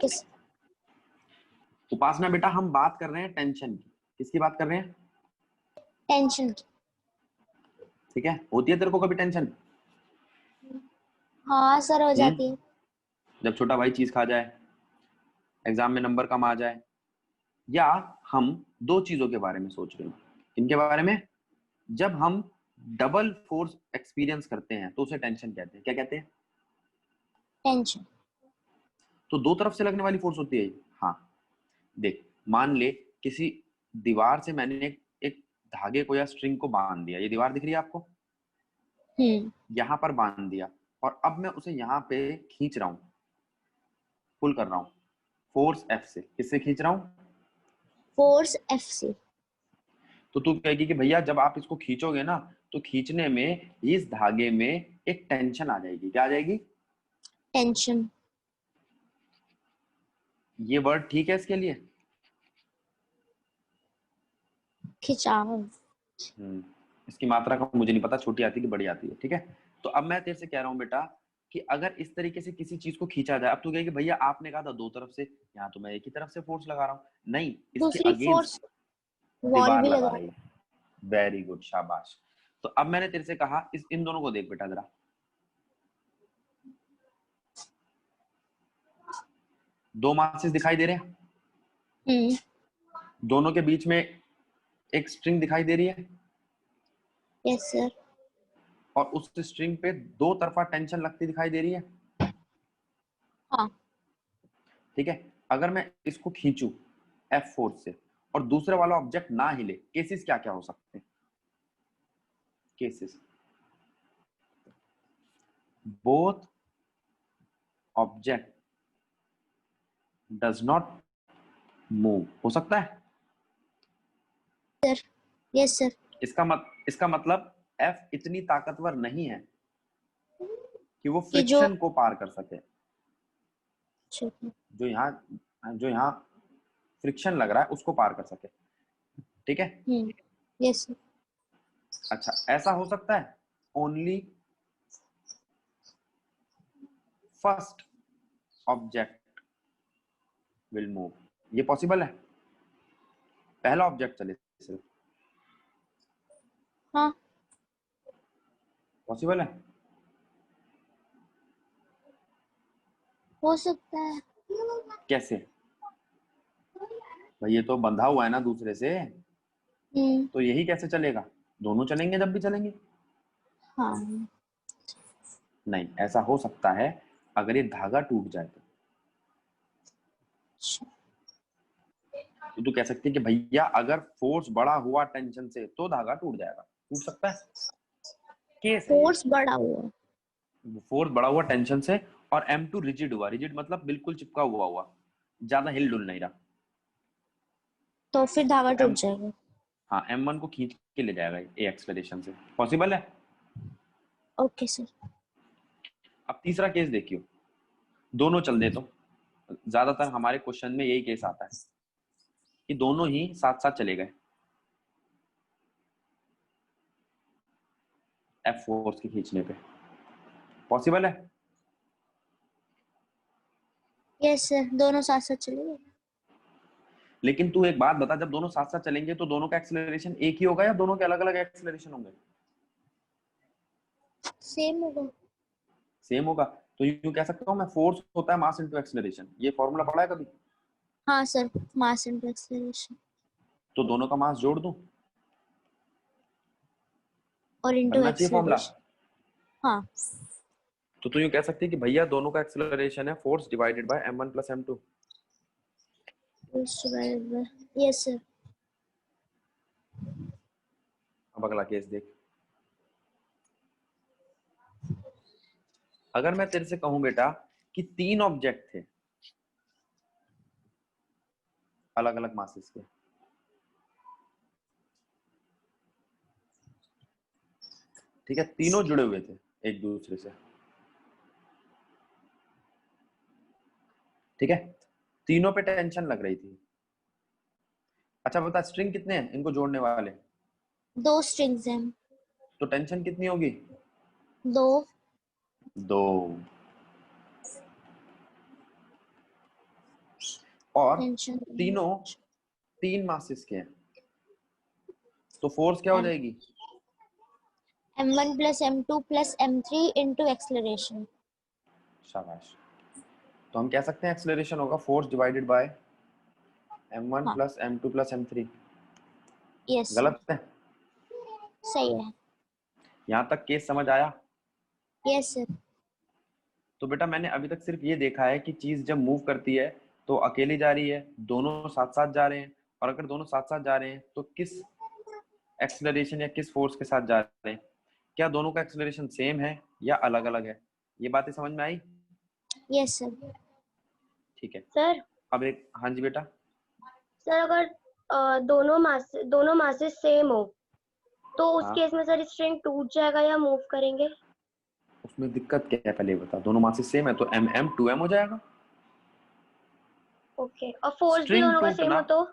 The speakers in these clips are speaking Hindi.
किस उपासना बेटा हम बात कर रहे हैं टेंशन की। किसकी बात कर रहे हैं? टेंशन की। ठीक है, होती है तेरे को कभी टेंशन? हाँ सर हो जाती है। जब छोटा भाई चीज खा जाए, एग्जाम में नंबर कम आ जाए, या हम दो चीजों के बारे में सोच रहे हैं। इनके बारे में, जब हम डबल फोर्स एक्सपीरियंस करते हैं तो उसे टेंशन कहते हैं। क्या कहते हैं? टेंशन। तो दो तरफ से लगने वाली फोर्स होती है ये। हाँ देख, मान ले किसी दीवार से मैंने एक धागे को या स्ट्रिंग को बांध दिया। ये दीवार दिख रही है आपको? यहां पर बांध दिया, और अब मैं उसे यहां पे खींच रहा हूं, पुल कर रहा हूं फोर्स एफ से। किससे खींच रहा हूं? फोर्स एफ से। तो तू कहेगी कि भैया जब आप इसको खींचोगे ना, तो खींचने में इस धागे में एक टेंशन आ जाएगी। क्या आ जाएगी? टेंशन। ये वर्ड ठीक है इसके लिए? खिंचाव। इसकी मात्रा का मुझे नहीं पता, छोटी आती है कि बड़ी आती है। ठीक है, तो अब मैं तेरे से कह रहा हूं बेटा कि अगर इस तरीके से किसी चीज को खींचा जाए, अब तू कहेगी भैया आपने कहा था दो तरफ से, यहाँ तो मैं एक ही तरफ से फोर्स लगा रहा हूं। नहीं, इसके दूसरी फोर्स अगेंस्ट वॉल दीवार भी लगा लगा। रही है। वेरी गुड, शाबाश। तो अब मैंने तेरे से कहा इन दोनों को देख बेटा जरा। दो मासेस दिखाई दे रहे हैं, दोनों के बीच में एक स्ट्रिंग दिखाई दे रही है। Yes sir. और उस स्ट्रिंग पे दो तरफा टेंशन लगती दिखाई दे रही है। हाँ। ठीक है, अगर मैं इसको खींचूं एफ फोर्स से और दूसरे वाला ऑब्जेक्ट ना हिले, केसेस क्या क्या हो सकते हैं? Cases, both object does not move, हो सकता है। Sir yes sir. इसका मतलब एफ इतनी ताकतवर नहीं है कि वो कि जो फ्रिक्शन को पार कर सके। जो यहाँ फ्रिक्शन लग रहा है उसको पार कर सके। ठीक है, यस सर। अच्छा ऐसा हो सकता है only first object will move, ये पॉसिबल है? पहला ऑब्जेक्ट चले सिर्फ, हाँ पॉसिबल है? हो सकता है। कैसे भाई? ये तो बंधा हुआ है ना दूसरे से, तो यही कैसे चलेगा? दोनों चलेंगे जब भी चलेंगे। हाँ। नहीं, ऐसा हो सकता है अगर ये धागा टूट जाए तो तू कह सकती है कि भैया अगर फोर्स बड़ा हुआ टेंशन से तो धागा टूट जाएगा। टूट सकता है, केस है फोर्स बड़ा हुआ। फोर्स बड़ा हुआ टेंशन से, और M2 रिजिड हुआ। रिजिड मतलब बिल्कुल चिपका हुआ, ज्यादा हिल डुल नहीं रहा, तो फिर धागा तो टूट जाएगा। हाँ M1 को खींच के ले जाएगा ए एक्सेलरेशन से। पॉसिबल है? Okay sir. अब तीसरा केस देखियो, दोनों चल दे तो ज्यादातर हमारे क्वेश्चन में यही केस आता है कि दोनों ही साथ साथ चले गए एफ फोर्स के खींचने पे। पॉसिबल है? यस सर, दोनों साथ साथ चलेंगे। लेकिन तू एक बात बता, जब दोनों साथ साथ चलेंगे तो दोनों का एक्सेलरेशन एक ही होगा या दोनों के अलग अलग एक्सेलरेशन होंगे? सेम होगा। सेम होगा। तो यूं कह सकता हूं मैं, फोर्स होता है मास इनटू एक्सेलरेशन। ये फॉर्मूला पढ़ा है कभी? हाँ सर, मास इनटू एक्सेलरेशन। तो दोनों का मास जोड़ दूं, और इनटू बनना चाहिए फॉर्मूला। एक्सेलरेशन। हाँ। तो तू यूं कह सकती है कि भैया दोनों का एक्सेलरेशन है force divided by m1 plus m2। Yes sir. अब अगला केस देख, अगर मैं तेरे से कहूं बेटा कि तीन ऑब्जेक्ट थे अलग अलग मासेस के, ठीक है, तीनों जुड़े हुए थे एक दूसरे से, ठीक है, तीनों पे टेंशन लग रही थी। अच्छा बता, स्ट्रिंग कितने हैं इनको जोड़ने वाले? दो स्ट्रिंग्स हैं। तो टेंशन कितनी होगी? दो। दो। और टेंशन तीनों 3 मासेस के हैं, तो फोर्स क्या हो जाएगी? m1 plus m2 plus m3 into acceleration. शाबाश। तो हम कह सकते हैं एक्सेलरेशन होगा फोर्स डिवाइडेड बाय m1 हाँ plus m2 plus m3। Yes sir, गलत है? सही है। यहाँ तक केस समझ आया? Yes sir. तो बेटा मैंने अभी तक सिर्फ ये देखा है कि चीज जब मूव करती है तो अकेली जा रही है, दोनों साथ साथ जा रहे हैं, और अगर दोनों साथ साथ जा रहे हैं तो किस एक्सेलरेशन या किस फोर्स के साथ जा रहे हैं, क्या दोनों का एक्सेलरेशन सेम है या अलग अलग है? ये बातें समझ में आई? Yes sir. ठीक है। सर अब एक, हाँ जी बेटा। सर अगर दोनों मासेस सेम हो तो उस हाँ, केस में सर स्ट्रिंग टूट जाएगा या मूव करेंगे? उसमें दिक्कत क्या है पहले ये बता। दोनों मासेस सेम है तो mm 2m हो जाएगा। ओके, और फोर्स भी स्ट्रिंग दोनों का सेम टूटना हो तो?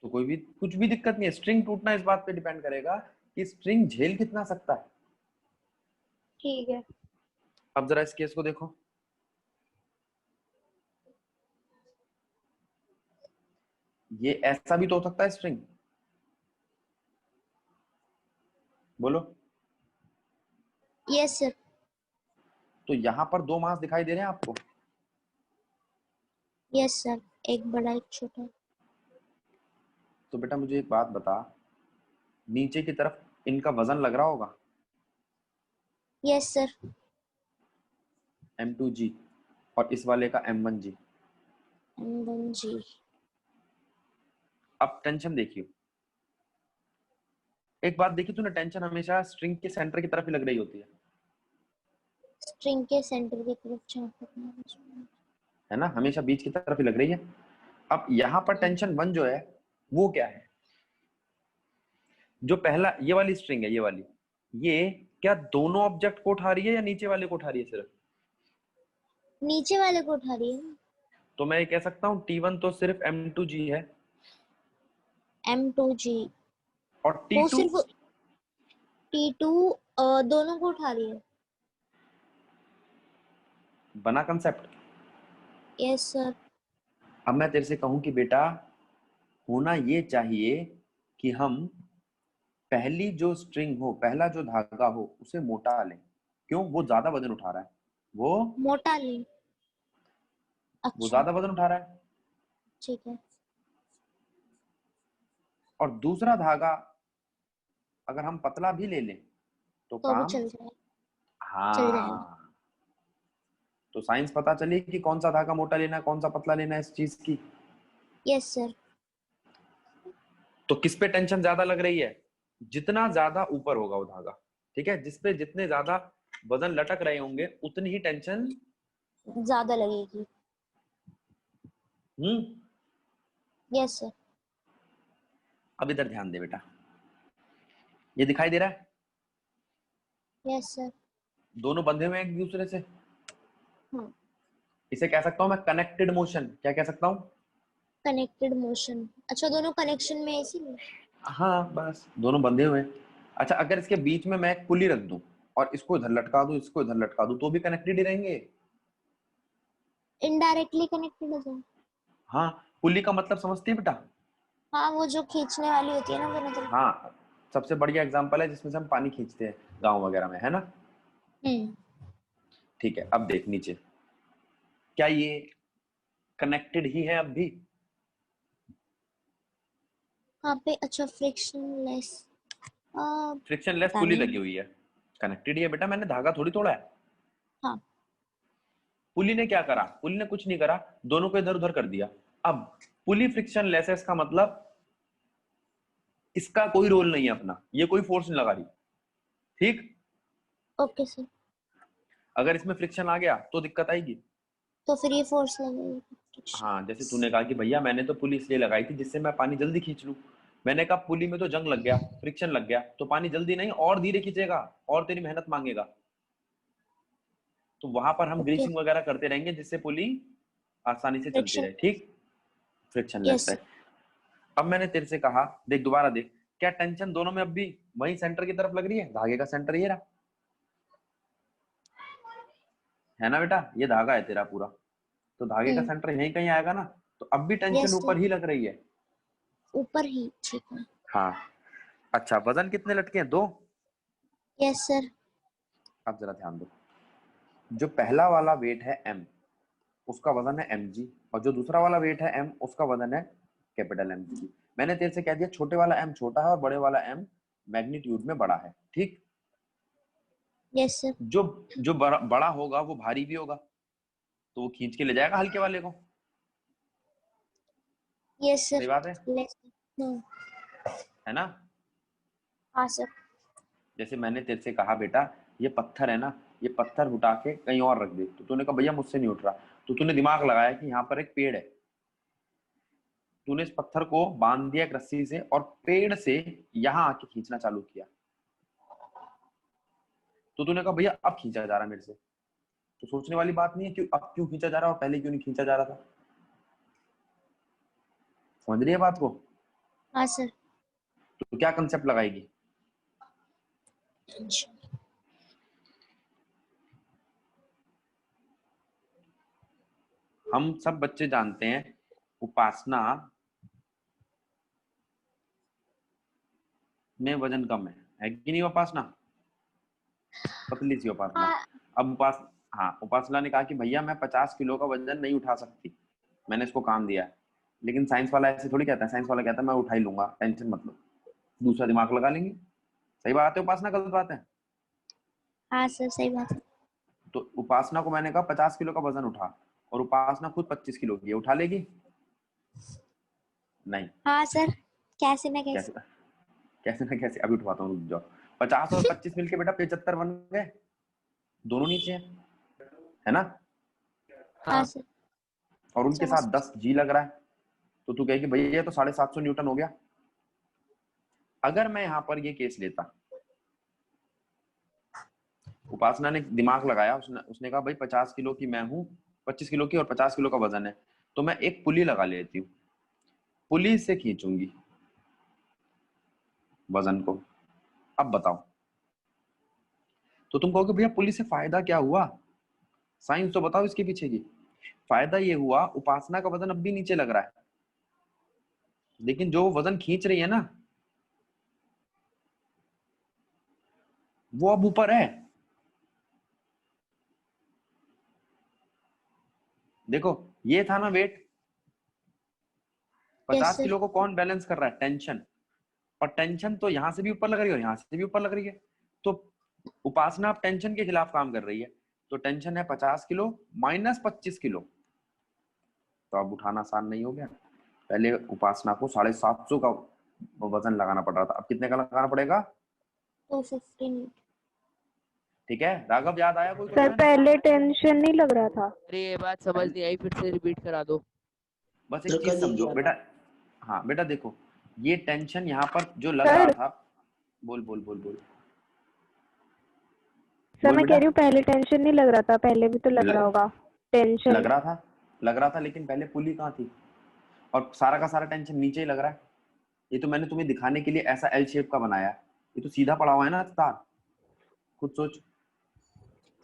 तो कोई भी कुछ भी दिक्कत नहीं है। स्ट्रिंग टूटना इस बात पे डिपेंड करेगा कि स्ट्रिंग झेल कितना सकता है। ठीक है। अब जरा इस केस को देखो। ये ऐसा भी तो हो सकता है स्ट्रिंग, बोलो। Yes sir. तो यहाँ पर 2 मास दिखाई दे रहे हैं आपको। यस सर, एक बड़ा एक छोटा। तो बेटा मुझे एक बात बता, नीचे की तरफ इनका वजन लग रहा होगा, यस सर। m2g, और इस वाले का m1g। m1 जी। अब टेंशन देखियो, एक बात देखी तूने, टेंशन हमेशा स्ट्रिंग के सेंटर की तरफ ही लग रही होती स्ट्रिंग के सेंटर की तरफ जहाँ पर है ना, हमेशा बीच की तरफ ही लग रही है। अब यहाँ पर टेंशन 1 जो है वो क्या है? जो पहला ये वाली स्ट्रिंग है, ये वाली, ये क्या दोनों ऑब्जेक्ट को उठा रही है या नीचे वाले को उठा रही है सिर्फ? नीचे वाले को उठा रही है। तो मैं ये कह सकता हूँ T1 तो सिर्फ m2g है, m2 जी। और वो T2 सिर्फ t2 दोनों को उठा रही है। बना कंसेप्ट। Yes sir. अब मैं तेरे से कहूं कि बेटा होना ये चाहिए कि हम पहली जो स्ट्रिंग हो, पहला जो धागा हो, उसे मोटा लें। क्यों? वो ज्यादा वजन उठा रहा है, वो मोटा ले। वो अच्छा ज्यादा वजन उठा रहा है। ठीक है। और दूसरा धागा अगर हम पतला भी ले लें तो तो भी काम, चल जाएगा। चल जाएगा। हाँ, तो साइंस पता चली कि कौन सा धागा मोटा लेना है, कौन सा पतला लेना है इस चीज की। Yes sir. तो किस पे टेंशन ज्यादा लग रही है? जितना ज्यादा ऊपर होगा वो धागा, ठीक है, जिसपे जितने ज्यादा वजन लटक रहे होंगे उतनी ही टेंशन। ज्यादा लगेगी। Yes sir. अब इधर ध्यान दे बेटा, ये दिखाई दे रहा है, यस सर। दोनों बंधे हुए हैं एक दूसरे से। हाँ, इसे कह सकता हूं मैं कनेक्टेड मोशन। क्या कह सकता हूं? Connected motion. अच्छा, दोनों कनेक्शन में है इसीलिए। हाँ, बस दोनों बंधे हुए हैं। अच्छा, अगर इसके बीच में मैं एक पुली रख दूं और इसको इधर लटका दूं, इसको इधर लटका दूं, तो भी कनेक्टेड ही रहेंगे। इनडायरेक्टली कनेक्टेड हो जाए। हाँ, पुली का मतलब समझती है बेटा? हाँ, वो जो खींचने वाली होती है ना दोनों तरफ। हाँ, सबसे बढ़िया एग्जांपल है जिसमें से हम पानी खींचते हैं गांव वगैरह में, है ना। हम्म। ठीक है, अब देख नीचे, क्या ये कनेक्टेड ही है अब भी? यहाँ पे अच्छा फ्रिक्शनलेस। फ्रिक्शनलेस पता पुली नहीं। लगी हुई है, कनेक्टेड ही है बेटा, मैंने धागा थोड़ी तोड़ा है। हाँ। पुली ने क्या करा? पुली ने कुछ नहीं करा, दोनों को इधर उधर कर दिया। अब पुली फ्रिक्शनलेस है, इसका मतलब इसका कोई रोल नहीं है अपना, ये कोई फोर्स नहीं लगा रही, ठीक। Okay sir. अगर इसमें फ्रिक्शन आ गया तो दिक्कत आएगी। तो फिर ये फोर्स लगेगी। हाँ, जैसे तूने कहा कि भैया मैंने तो पुली इसलिए लगाई थी जिससे मैं पानी जल्दी खींच लूं। मैंने कहा पुली में तो जंग लग गया, फ्रिक्शन लग गया, तो पानी जल्दी नहीं और धीरे खींचेगा और तेरी मेहनत मांगेगा। तो वहां पर हम ओके। ग्रीसिंग वगैरह करते रहेंगे जिससे पुली आसानी से चलती फ्रिक्शन। रहे, ठीक। फ्रिक्शनलेस यस है। सर। अब मैंने तेरे से कहा, देख दोबारा देख, क्या टेंशन दोनों में अब भी वही सेंटर की तरफ लग रही है? धागे का सेंटर ये रहा, है ना बेटा, ये धागा है तेरा पूरा, तो धागे का सेंटर यहीं कहीं आएगा ना। अब भी टेंशन Yes, ऊपर sir. ही लग रही है। ऊपर ही, ठीक है। हाँ, अच्छा वजन कितने लटके हैं? 2। Yes, sir. अब जरा ध्यान दो, जो पहला वाला वेट है m, उसका वजन है mg, और जो दूसरा वाला वेट है m, उसका वजन है कैपिटल mg। मैंने तेरे से कह दिया छोटे वाला m छोटा है और बड़े वाला m मैग्नीट्यूड में बड़ा है, ठीक। Yes, sir. जो जो बड़ा होगा वो भारी भी होगा, तो वो खींच के ले जाएगा हल्के वाले को, Yes, sir. सही बात है Less. No. है ना। हाँ सर। जैसे मैंने तेरे से कहा बेटा ये पत्थर है ना, ये पत्थर उठा के कहीं और रख दे, तो तूने कहा भैया मुझसे नहीं उठ रहा, तो तूने दिमाग लगाया कि यहाँ पर एक पेड़ है, तूने इस पत्थर को बांध दिया एक रस्सी से और पेड़ से यहाँ आके खींचना चालू किया, तो तूने कहा भैया अब खींचा जा रहा है मेरे से, तो सोचने वाली बात नहीं है कि अब क्यों खींचा जा रहा है और पहले क्यों नहीं खींचा जा रहा था। समझ रही है बात को? हाँ सर। तो क्या कंसेप्ट लगाएगी? हम सब बच्चे जानते हैं उपासना में वजन कम है कि नहीं? उपासना पतली सी उपासना। हाँ। अब उपासना ने कहा कि भैया मैं 50 किलो का वजन नहीं उठा सकती, मैंने इसको काम दिया, लेकिन साइंस वाला ऐसे थोड़ी कहता है, साइंस वाला कहता है मैं उठा ही लूंगा, टेंशन मत लो, दूसरा दिमाग लगा लेंगे। सही बात है उपासना, गलत बात है? हाँ सर, सही बात है। तो उपासना को मैंने कहा 50 किलो का वजन उठा, और उपासना खुद 25 किलो की है, उठा लेगी? नहीं। हाँ सर, कैसे ना कैसे। कैसे कैसे ना कैसे, अभी उठवाता हूँ, रुक जाओ। 50 और 25 मिलके बेटा 75 बन गए, दोनों नीचे है ना। हाँ सर। और उनके समझ। साथ 10 जी लग रहा है, तो तू कहेगी भैया ये तो 750 न्यूटन हो गया। अगर मैं यहाँ पर ये केस लेता, उपासना ने दिमाग लगाया, उसने कहा भाई 50 किलो की मैं हूँ, 25 किलो की और 50 किलो का वजन है, तो मैं एक पुली लगा लेती हूँ, पुली से खींचूंगी वजन को। अब बताओ, तो तुम कहोगे भैया पुली से फायदा क्या हुआ? साइंस तो बताओ इसके पीछे की। फायदा ये हुआ उपासना का वजन अब भी नीचे लग रहा है, लेकिन जो वजन खींच रही है ना वो अब ऊपर है। देखो ये था ना वेट, 50 सर। किलो को कौन बैलेंस कर रहा है? टेंशन। और टेंशन तो यहां से भी ऊपर लग रही है और यहां से भी ऊपर लग रही है, तो उपासना अब टेंशन के खिलाफ काम कर रही है, तो टेंशन है 50 किलो माइनस 25 किलो, तो अब उठाना आसान नहीं हो गया। पहले उपासना को 750 का वजन लगाना पड़ रहा था, अब कितने का लगाना पड़ेगा? 215। ठीक है राघव, याद आया कोई सर क्वेश्चन? पहले टेंशन नहीं लग रहा था। अरे ये बात समझ नहीं आई, फिर से रिपीट करा दो। बस एक चीज समझो बेटा, हाँ बेटा देखो, ये टेंशन यहाँ पर जो लग सर। रहा था, बोल बोल बोल बोल सर बोल मैं कह बेटा। रही हूँ पहले टेंशन नहीं लग रहा था, पहले भी तो लग रहा होगा टेंशन। लग रहा था, लेकिन पहले पुली कहाँ थी? और सारा का सारा टेंशन नीचे ही लग रहा है। ये तो मैंने तुम्हें दिखाने के लिए ऐसा एल शेप का बनाया है, ये तो सीधा पड़ा हुआ है ना तार, खुद सोच।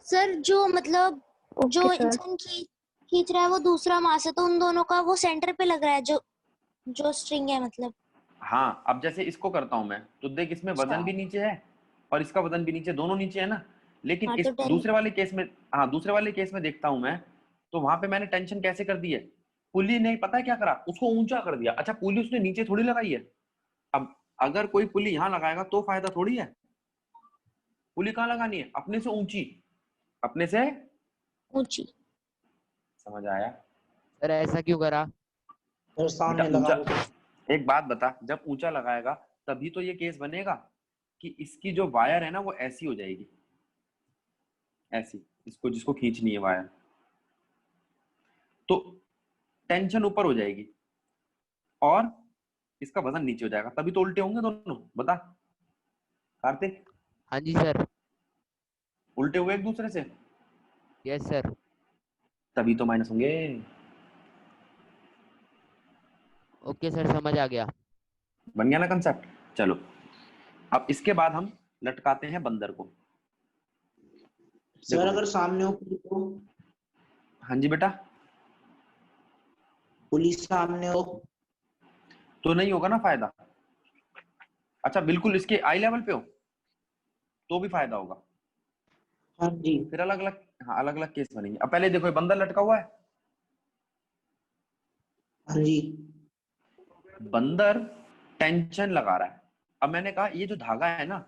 सर जो मतलब जो ओके सर। इंसान खींच रहा है वो दूसरा मास है, तो उन दोनों का वो सेंटर पे लग रहा है, जो स्ट्रिंग है मतलब। हाँ अब जैसे इसको करता हूं मैं, तो देख इसमें वजन भी नीचे है और इसका वजन भी नीचे, दोनों नीचे है ना। लेकिन हाँ, इस तो दूसरे वाले केस में, हाँ दूसरे वाले केस में देखता हूं मैं, तो वहां पे मैंने टेंशन कैसे कर दी है, पुली ने पता है क्या करा, उसको ऊंचा कर दिया। अच्छा पुली उसने नीचे थोड़ी लगाई है, अब अगर कोई पुली यहाँ लगाएगा तो फायदा थोड़ी है। पुली कहाँ लगानी है? अपने से ऊंची, अपने से ऊंची। समझ आया? सर ऐसा क्यों करा? और सामने बेटा लगा ऊंचा, एक बात बता, जब ऊंचा लगाएगा तभी तो ये केस बनेगा कि इसकी जो वायर है ना वो ऐसी हो जाएगी, ऐसी, इसको जिसको खींचनी है वायर, तो टेंशन ऊपर हो जाएगी और इसका वजन नीचे हो जाएगा, तभी तो उल्टे होंगे दोनों। बता कार्तिक, हाँ जी सर। उल्टे हुए एक दूसरे से, यस सर। तभी तो माइनस होंगे। ओके सर, समझ आ गया। बन गया ना कंसेप्ट? चलो अब इसके बाद हम लटकाते हैं बंदर को। सर अगर सामने ऊपर तो हाँ जी बेटा, पुलिस सामने हो तो नहीं होगा ना फायदा। अच्छा बिल्कुल इसके आई लेवल पे हो तो भी फायदा होगा। हाँ जी फिर अलग अलग, हाँ अलग अलग केस बनेंगे। अब पहले देखो ये बंदर लटका हुआ है, हाँ जी बंदर टेंशन लगा रहा है। अब मैंने कहा ये जो धागा है ना,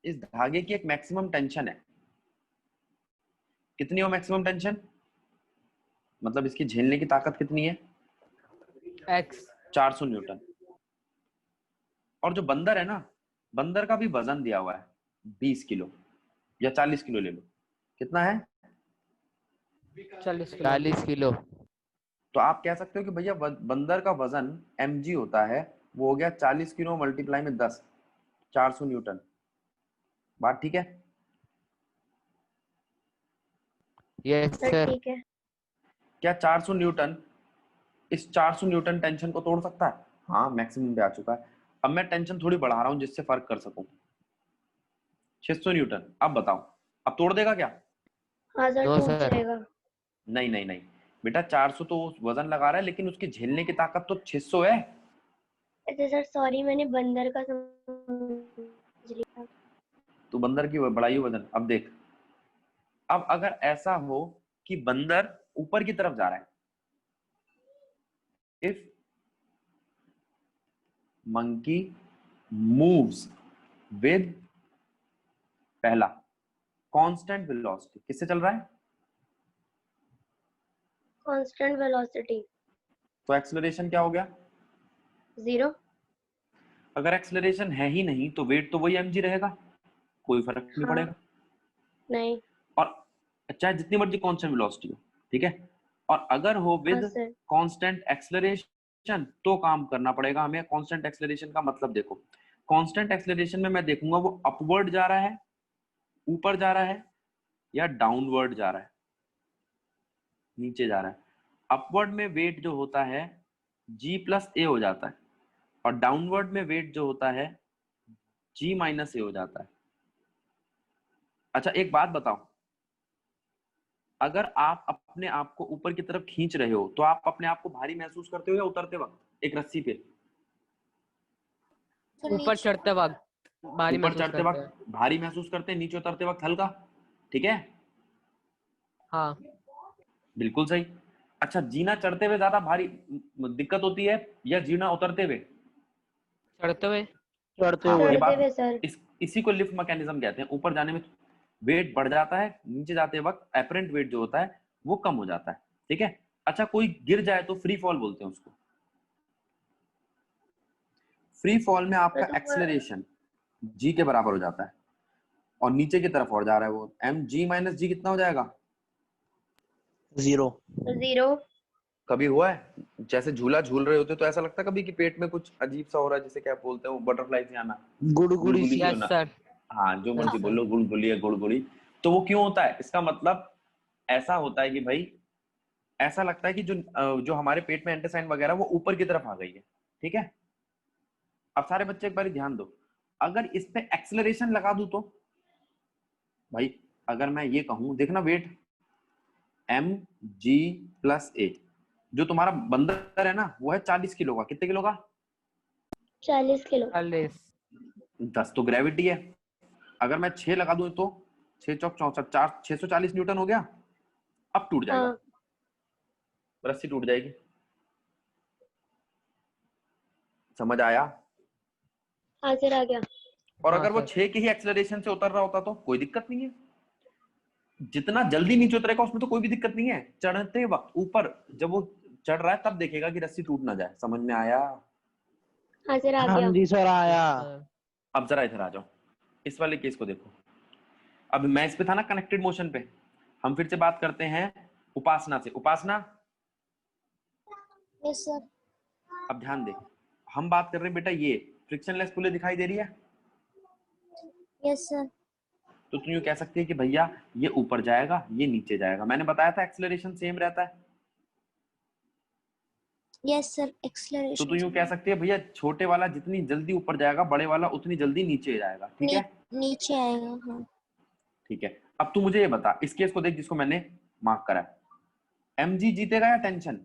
इस धागे की एक मैक्सिमम टेंशन है। कितनी हो मैक्सिमम टेंशन, मतलब इसकी झेलने की ताकत कितनी है? X 400 Newton. और जो बंदर है ना, बंदर का भी वजन दिया हुआ है 20 किलो या 40 किलो ले लो, कितना है? 40 किलो। 40 किलो। तो आप कह सकते हो कि भैया बंदर का वजन mg होता है, वो हो गया 40 किलो मल्टीप्लाई में 10, 400 न्यूटन। बात ठीक है? Yes sir sir. ठीक है। क्या 400 न्यूटन इस 400 न्यूटन टेंशन को तोड़ सकता है? हाँ मैक्सिमम पे आ चुका है। अब मैं टेंशन थोड़ी बढ़ा रहा हूं जिससे फर्क कर सकूं। 600 न्यूटन। अब बताओ अब तोड़ देगा क्या? हाँ सर नो टूट सर। जाएगा। नहीं नहीं नहीं बेटा, 400 तो वजन लगा रहा है, लेकिन उसकी झेलने की ताकत तो 600 है। अच्छा सर सॉरी, मैंने बंदर का समझ लिया। तो बंदर की बढ़ाई वजन। अब देख, अब अगर ऐसा हो कि बंदर ऊपर की तरफ जा रहा है, इफ मंकी मूव्स विद पहला कांस्टेंट वेलोसिटी, किससे चल रहा है? कांस्टेंट वेलोसिटी तो एक्सेलरेशन क्या हो गया? 0। अगर एक्सेलरेशन है ही नहीं तो वेट तो वही mg रहेगा, कोई फर्क नहीं हाँ पड़ेगा। नहीं। और चाहे जितनी मर्जी कांस्टेंट वेलोसिटी हो, ठीक है। और अगर हो हाँ विद सर। कांस्टेंट एक्सेलरेशन तो काम करना पड़ेगा हमें। कांस्टेंट एक्सेलरेशन का मतलब देखो, कांस्टेंट एक्सेलरेशन में मैं देखूंगा वो अपवर्ड जा रहा है, ऊपर जा रहा है, या डाउनवर्ड जा रहा है, नीचे जा रहा है। अपवर्ड में वेट जो होता है g प्लस ए हो जाता है, और डाउनवर्ड में वेट जो होता है g माइनस ए हो जाता है। अच्छा एक बात बताओ, अगर आप अपने आप को ऊपर की तरफ खींच रहे हो तो आप अपने आप को भारी महसूस करते हो या उतरते वक्त एक रस्सी पे? ऊपर चढ़ते वक्त भारी ऊपर महसूस चढ़ते करते हैं। वक्त भारी महसूस करते हैं, नीचे उतरते वक्त हल्का, ठीक है? हाँ बिल्कुल सही। अच्छा जीना चढ़ते हुए ज्यादा भारी दिक्कत होती है या जीना उतरते हुए? चढ़ते हुए। चढ़ते हाँ हुए ये चढ़ते बात, हुए सर। इसी को लिफ्ट मैकेनिज्म कहते हैं। ऊपर जाने में वेट बढ़ जाता है, नीचे जाते वक्त एपरेंट वेट जो होता है वो कम हो जाता है, ठीक है। अच्छा कोई गिर जाए तो फ्री फॉल बोलते हैं उसको। फ्री फॉल में आपका तो एक्सेलरेशन g के बराबर हो जाता है, और नीचे की तरफ और जा रहा है वो mg माइनस g, कितना हो जाएगा? 0 0। कभी हुआ है जैसे झूला झूल रहे होते तो ऐसा लगता है कभी कि पेट में कुछ अजीब सा हो रहा है, जिसे क्या बोलते हैं वो, बटरफ्लाई से आना, गुड़गुड़ी गुड़गुड़ी सी सी यस होना? सर। हाँ जो मर्जी यस बोल लो, गुड़गुड़ी है गुड़गुड़ी। तो वो क्यों होता है? इसका मतलब ऐसा होता है कि भाई ऐसा लगता है कि जो हमारे पेट में एंटेसाइन वगैरह वो ऊपर की तरफ आ गई है, ठीक है। अब सारे बच्चे एक बार ध्यान दो, अगर इस पे एक्सेलरेशन लगा दूं तो भाई, अगर मैं ये कहूं देखना, वेट mg प्लस ए, जो तुम्हारा बंदर है ना वो है 40 किलो का, कितने किलो का? 40 किलो। 40। 10 तो ग्रेविटी है। अगर मैं 6 लगा दूं तो 6 चौक 64, 4 640 न्यूटन हो गया। अब टूट जाएगा, हाँ रस्सी टूट जाएगी। समझ आया? हाँ सर आ गया। और हाँ अगर वो सर। 6 के ही एक्सेलरेशन से उतर रहा होता तो कोई दिक्कत नहीं है, जितना जल्दी नीचे उतरेगा उसमें तो कोई भी दिक्कत नहीं है। चढ़ते वक्त ऊपर जब वो चढ़ रहा है तब देखेगा कि रस्सी टूट ना जाए। समझ में आया? हाँ सर आ हाँ गया। जी सर आया। सर। अब जरा इधर आ जाओ, इस वाले केस को देखो। अब मैं इस पे था ना कनेक्टेड मोशन पे, हम फिर से बात करते हैं उपासना से। उपासना यस सर। अब ध्यान दे, हम बात कर रहे हैं बेटा ये फ्रिक्शनलेस पुले दिखाई दे रही है, यस सर। तो तुम यूं कह सकती है कि भैया ये ऊपर जाएगा ये नीचे जाएगा। मैंने बताया था एक्सेलरेशन सेम रहता है, यस सर। तो एक्सेलरेशन तुम यूं कह सकती है भैया छोटे वाला जितनी जल्दी ऊपर जाएगा बड़े वाला उतनी जल्दी नीचे जाएगा, ठीक है? नीचे आएगा। हाँ ठीक है। अब तू मुझे ये बता, इस केस को देख जिसको मैंने मार्क करा है, mg जीतेगा या टेंशन?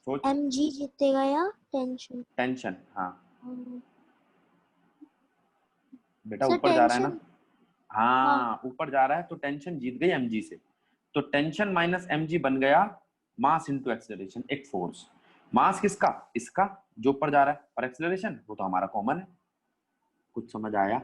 सोच। mg जीतेगा या टेंशन? टेंशन, हाँ बेटा सर ऊपर जा रहा है ना, टेंशन, हाँ ऊपर जा रहा है तो टेंशन जीत गई mg से, तो टेंशन माइनस mg बन गया मास इनटू एक्सेलरेशन, एक फोर्स। मास किसका? इसका जो ऊपर जा रहा है, और एक्सेलरेशन वो तो हमारा कॉमन है। कुछ समझ आया?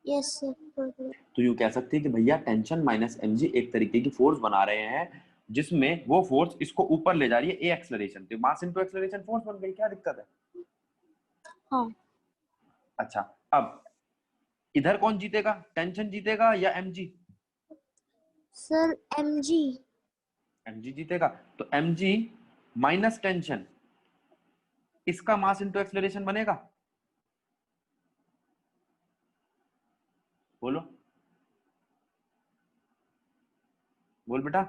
Yes sir. तो यूं कह सकते हैं कि भैया टेंशन माइनस mg एक तरीके की फोर्स बना रहे हैं, जिसमें वो फोर्स इसको ऊपर ले जा रही है ए एक्सेलरेशन, तो मास इनटू एक्सेलरेशन फोर्स बन गई, क्या दिक्कत है? हाँ अच्छा, अब इधर कौन जीतेगा, टेंशन जीतेगा या mg? Sir mg। mg जीतेगा, तो mg माइनस टेंशन, इसका मास इनटू एक्सेलरेशन बनेगा, बोलो बोल बेटा।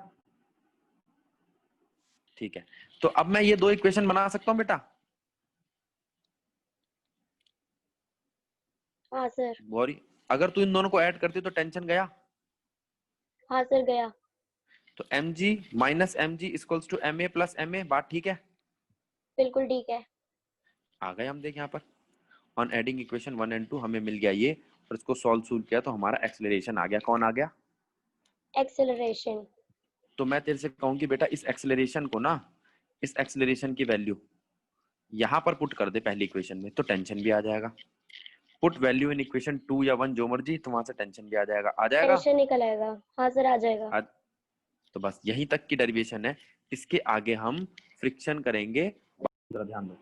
ठीक है, तो अब मैं ये दो इक्वेशन बना सकता हूं बेटा? हाँ सर। गौरी, अगर तू इन दोनों को ऐड करती तो टेंशन गया, हाँ सर गया। तो mg minus mg equals to ma plus ma, बात ठीक है? बिल्कुल ठीक है। आ गए हम, देख यहाँ पर ऑन एडिंग इक्वेशन 1 एंड 2 हमें मिल गया ये, और इसको सॉल्व किया तो हमारा एक्सेलरेशन आ गया। कौन आ गया? एक्सेलरेशन। तो मैं तेरे से कहूँ कि बेटा इस एक्सेलरेशन को ना, इस एक्सेलरेशन की वैल्यू यहाँ पर पुट कर दे पहली इक्वेशन में, तो टेंशन भी आ जाएगा। पुट वैल्यू इन इक्वेशन 2 या 1 जो मर्जी, तो वहां से टेंशन भी आ जाएगा। आ जाएगा? टेंशन निकल आएगा। हाँ सर आ जाएगा। तो बस यहीं तक की डेरिवेशन है, इसके आगे हम फ्रिक्शन करेंगे। जरा ध्यान दो।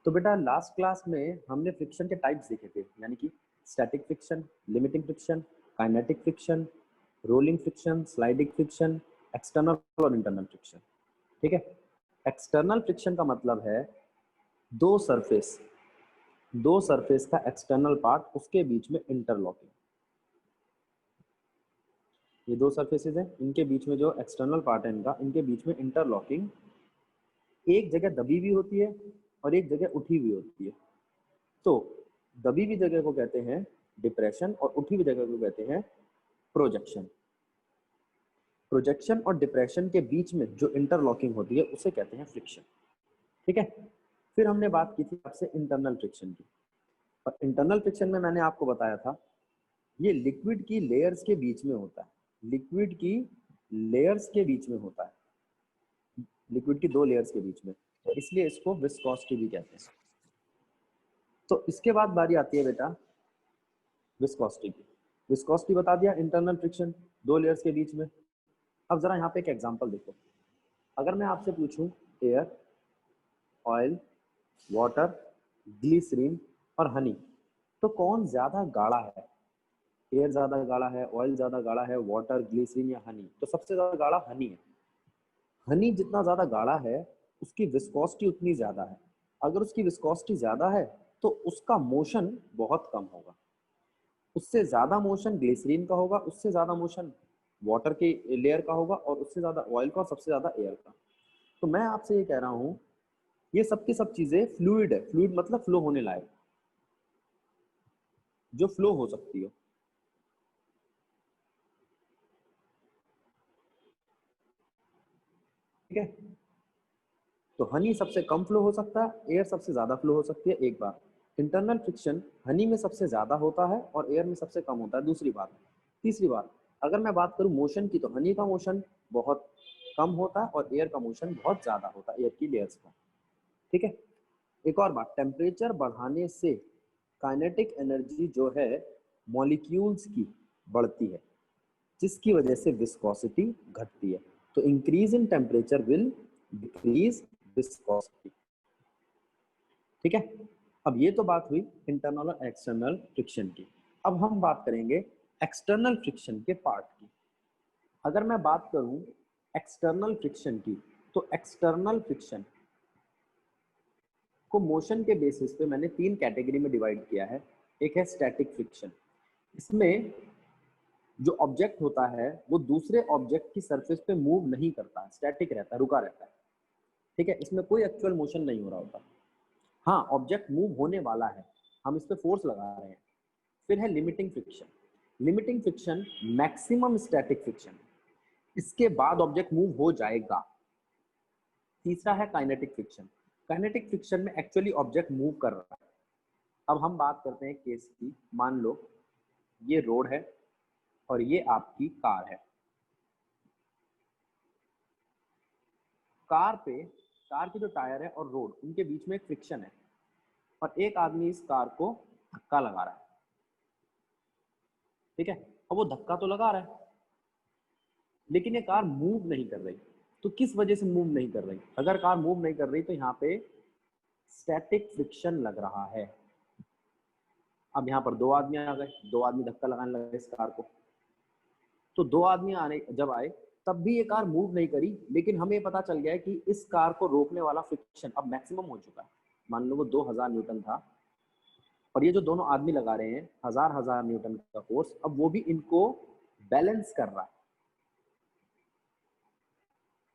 तो बेटा लास्ट क्लास में हमने फ्रिक्शन के टाइप्स देखे थे, यानी कि static friction, limiting friction, kinetic friction, rolling friction, sliding friction, external और इंटरनल फ्रिक्शन। ठीक है, एक्सटर्नल फ्रिक्शन का मतलब है दो सरफेस का एक्सटर्नल पार्ट, उसके बीच में इंटरलॉकिंग। ये दो सरफेसेस हैं, इनके बीच में जो एक्सटर्नल पार्ट है इनका, इनके बीच में इंटरलॉकिंग एक जगह दबी हुई होती है और एक जगह उठी हुई होती है। तो दबी हुई जगह को कहते हैं डिप्रेशन और उठी हुई जगह को कहते हैं प्रोजेक्शन। प्रोजेक्शन और डिप्रेशन के बीच में जो इंटरलॉकिंग होती है उसे कहते हैं फ्रिक्शन। ठीक है, फिर हमने बात की थी आपसे इंटरनल फ्रिक्शन की, और इंटरनल फ्रिक्शन में मैंने आपको बताया था ये लिक्विड की लेयर्स के बीच में होता है, लिक्विड की लेयर्स के बीच में होता है, लिक्विड की दो लेयर्स के बीच में, इसलिए इसको विस्कोसिटी भी कहते हैं। तो इसके बाद बारी आती है बेटा विस्कोसिटी की। विस्कोसिटी बता दिया, इंटरनल फ्रिक्शन दो लेयर्स के बीच में। अब जरा यहाँ पे एक एग्जांपल देखो, अगर मैं आपसे पूछूं एयर, ऑयल, वाटर, ग्लिसरीन और हनी, तो कौन ज्यादा गाढ़ा है? एयर ज्यादा गाढ़ा है, ऑयल ज्यादा गाढ़ा है, वाटर, ग्लिसरीन या हनी? तो सबसे ज्यादा गाढ़ा हनी है। हनी जितना ज्यादा गाढ़ा है उसकी विस्कोसिटी उतनी ज्यादा है। अगर उसकी विस्कोसिटी ज्यादा है तो उसका मोशन बहुत कम होगा, उससे ज्यादा मोशन ग्लिसरीन का होगा, उससे ज्यादा मोशन वाटर के लेयर का होगा, और उससे ज्यादा ऑयल का, और सबसे ज्यादा एयर का। तो मैं आपसे ये कह रहा हूँ ये सब की सब चीजें फ्लूइड है। फ्लूइड मतलब फ्लो होने लायक, जो फ्लो हो सकती हो। ठीक है, तो हनी सबसे कम फ्लो हो सकता है, एयर सबसे ज्यादा फ्लो हो सकती है, एक बार। इंटरनल फ्रिक्शन हनी में सबसे ज्यादा होता है और एयर में सबसे कम होता है, दूसरी बात। तीसरी बात, अगर मैं बात करूं मोशन की, तो हनी का मोशन बहुत कम होता है और एयर का मोशन बहुत ज्यादा होता है, एयर की लेयर्स का। ठीक है, एक और बात, टेम्परेचर बढ़ाने से काइनेटिक एनर्जी जो है मॉलिक्यूल्स की बढ़ती है, जिसकी वजह से विस्कोसिटी घटती है। तो increase in temperature will decrease viscosity. ठीक है, अब ये तो बात हुई इंटरनल और एक्सटर्नल फ्रिक्शन की। अब हम बात करेंगे एक्सटर्नल फ्रिक्शन के पार्ट की। अगर मैं बात करूं एक्सटर्नल फ्रिक्शन की, तो एक्सटर्नल फ्रिक्शन को मोशन के बेसिस पे मैंने तीन कैटेगरी में डिवाइड किया है। एक है स्टैटिक फ्रिक्शन, इसमें जो ऑब्जेक्ट होता है वो दूसरे ऑब्जेक्ट की सरफेस पे मूव नहीं करता है, स्टैटिक रहता है, रुका रहता है। ठीक है, इसमें कोई एक्चुअल मोशन नहीं हो रहा होता। हाँ, ऑब्जेक्ट मूव होने वाला है, हम इस पे फोर्स लगा रहे हैं। फिर है limiting friction. Limiting friction maximum static friction, इसके बाद ऑब्जेक्ट मूव हो जाएगा। तीसरा है काइनेटिक फ्रिक्शन। काइनेटिक फ्रिक्शन में एक्चुअली ऑब्जेक्ट मूव कर रहा है। अब हम बात करते हैं केस की। मान लो ये रोड है और ये आपकी कार है। कार की जो टायर है और रोड, उनके बीच में एक फ्रिक्शन है और एक आदमी इस कार को धक्का लगा रहा है। ठीक है, अब वो धक्का तो लगा रहा है लेकिन ये कार मूव नहीं कर रही। तो किस वजह से मूव नहीं कर रही? अगर कार मूव नहीं कर रही तो यहाँ पे स्टैटिक फ्रिक्शन लग रहा है। अब यहाँ पर दो आदमी आ गए, दो आदमी धक्का लगाने लगे इस कार को। तो दो आदमी जब आए तब भी ये कार मूव नहीं करी, लेकिन हमें पता चल गया है कि इस कार को रोकने वाला फ्रिक्शन अब मैक्सिमम हो चुका है। मान लो वो 2000 न्यूटन था और ये जो दोनों आदमी लगा रहे हैं 1000 न्यूटन का फोर्स, अब वो भी इनको बैलेंस कर रहा है।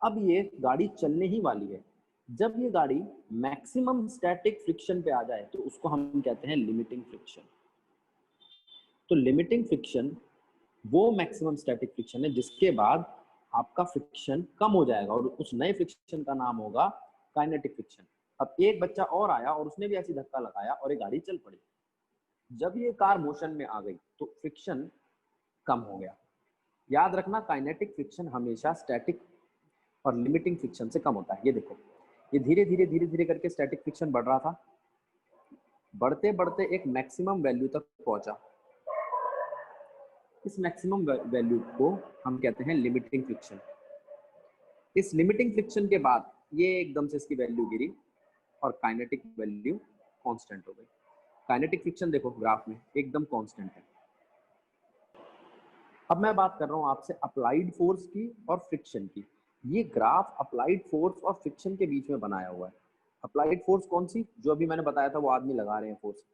अब ये गाड़ी चलने ही वाली है। जब ये गाड़ी मैक्सिमम स्टैटिक फ्रिक्शन पे आ जाए तो उसको हम कहते हैं लिमिटिंग फ्रिक्शन। तो लिमिटिंग फ्रिक्शन वो मैक्सिमम स्टैटिक फ्रिक्शन है जिसके बाद आपका फ्रिक्शन कम हो जाएगा और उस नए फ्रिक्शन का नाम होगा काइनेटिक फ्रिक्शन। अब एक बच्चा और आया और उसने भी ऐसी धक्का लगाया और ये गाड़ी चल पड़ी। जब ये कार मोशन में आ गई तो फ्रिक्शन कम हो गया। याद रखना, काइनेटिक फ्रिक्शन हमेशा स्टैटिक और लिमिटिंग फ्रिक्शन से कम होता है। ये देखो, ये धीरे धीरे करके स्टैटिक फ्रिक्शन बढ़ रहा था, बढ़ते बढ़ते एक मैक्सिमम वैल्यू तक पहुंचा। इस मैक्सिमम वैल्यू को हम कहते हैं लिमिटिंग फ्रिक्शन। इस लिमिटिंग फ्रिक्शन के बाद ये एकदम से इसकी वैल्यू गिरी और काइनेटिक वैल्यू कांस्टेंट हो गई। काइनेटिक फ्रिक्शन देखो ग्राफ में एकदम कांस्टेंट है। अब मैं बात कर रहा हूं आपसे अप्लाइड फोर्स की और फ्रिक्शन की। ये ग्राफ अप्लाइड फोर्स और फ्रिक्शन के बीच में बनाया हुआ है। अप्लाइड फोर्स कौन सी? जो अभी मैंने बताया था, वो आदमी लगा रहे हैं फोर्स।